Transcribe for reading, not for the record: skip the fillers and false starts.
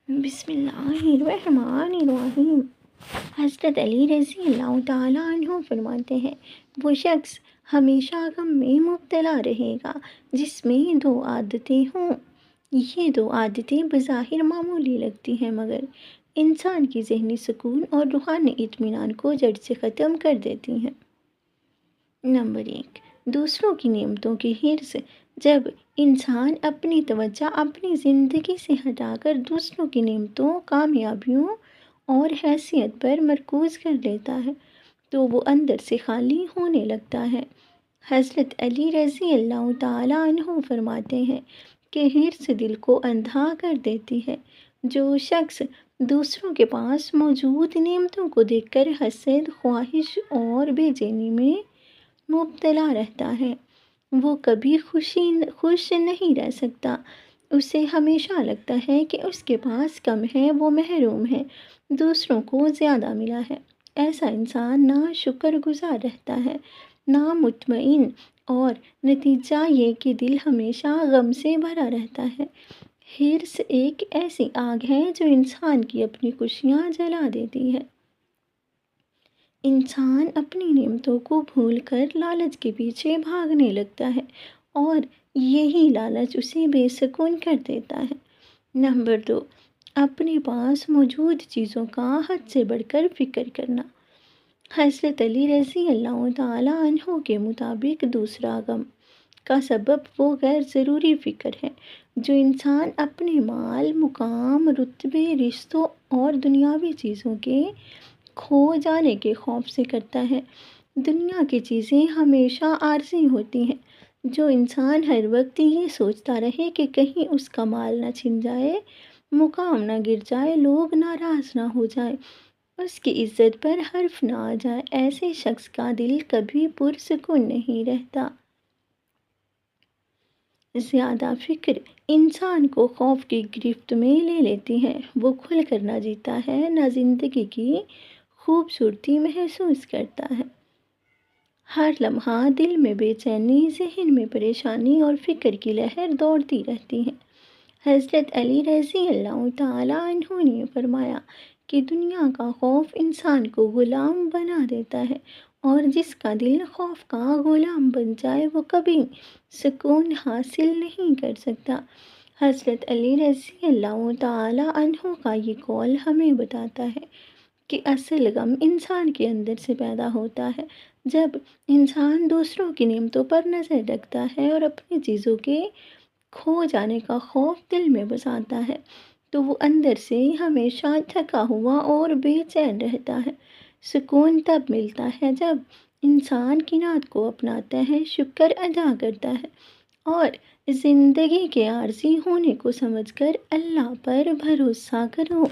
بسم اللہ الرحمن الرحیم۔ حضرت علی رضی اللہ تعالیٰ عنہ فرماتے ہیں، وہ شخص ہمیشہ غم میں مبتلا رہے گا جس میں دو عادتیں ہوں۔ یہ دو عادتیں بظاہر معمولی لگتی ہیں مگر انسان کی ذہنی سکون اور روحانی اطمینان کو جڑ سے ختم کر دیتی ہیں۔ نمبر 1، دوسروں کی نعمتوں کی حرص۔ جب انسان اپنی توجہ اپنی زندگی سے ہٹا کر دوسروں کی نعمتوں، کامیابیوں اور حیثیت پر مرکوز کر لیتا ہے تو وہ اندر سے خالی ہونے لگتا ہے۔ حضرت علی رضی اللہ تعالیٰ عنہ فرماتے ہیں کہ حرص دل کو اندھا کر دیتی ہے۔ جو شخص دوسروں کے پاس موجود نعمتوں کو دیکھ کر حسد، خواہش اور بے چینی میں مبتلا رہتا ہے وہ کبھی خوش نہیں رہ سکتا۔ اسے ہمیشہ لگتا ہے کہ اس کے پاس کم ہے، وہ محروم ہے، دوسروں کو زیادہ ملا ہے۔ ایسا انسان نہ شکر گزار رہتا ہے نہ مطمئن، اور نتیجہ یہ کہ دل ہمیشہ غم سے بھرا رہتا ہے۔ حرص ایک ایسی آگ ہے جو انسان کی اپنی خوشیاں جلا دیتی ہے۔ انسان اپنی نعمتوں کو بھول کر لالچ کے پیچھے بھاگنے لگتا ہے اور یہی لالچ اسے بے سکون کر دیتا ہے۔ نمبر 2، اپنے پاس موجود چیزوں کا حد سے بڑھ کر فکر کرنا۔ حضرت علی رضی اللہ تعالیٰ عنہ کے مطابق دوسرا غم کا سبب وہ غیر ضروری فکر ہے جو انسان اپنے مال، مقام، رتبے، رشتوں اور دنیاوی چیزوں کے کھو جانے کے خوف سے کرتا ہے۔ دنیا کی چیزیں ہمیشہ عارضی ہوتی ہیں۔ جو انسان ہر وقت یہ سوچتا رہے کہ کہیں اس کا مال نہ چھن جائے، مقام نہ گر جائے، لوگ ناراض نہ ہو جائیں، اس کی عزت پر حرف نہ آ جائے، ایسے شخص کا دل کبھی پرسکون نہیں رہتا۔ زیادہ فکر انسان کو خوف کی گرفت میں لے لیتی ہے۔ وہ کھل کر نہ جیتا ہے، نہ زندگی کی خوبصورتی محسوس کرتا ہے۔ ہر لمحہ دل میں بے چینی، ذہن میں پریشانی اور فکر کی لہر دوڑتی رہتی ہے۔ حضرت علی رضی اللہ تعالیٰ عنہ نے فرمایا کہ دنیا کا خوف انسان کو غلام بنا دیتا ہے، اور جس کا دل خوف کا غلام بن جائے وہ کبھی سکون حاصل نہیں کر سکتا۔ حضرت علی رضی اللہ تعالیٰ عنہ کا یہ قول ہمیں بتاتا ہے کہ اصل غم انسان کے اندر سے پیدا ہوتا ہے جب انسان دوسروں کی نعمتوں پر نظر رکھتا ہے اور اپنی چیزوں کے کھو جانے کا خوف دل میں بساتا ہے تو وہ اندر سے ہمیشہ تھکا ہوا اور بے چین رہتا ہے۔ سکون تب ملتا ہے جب انسان قناعت کو اپناتا ہے، شکر ادا کرتا ہے اور زندگی کے عارضی ہونے کو سمجھ کر اللہ پر بھروسہ کرو۔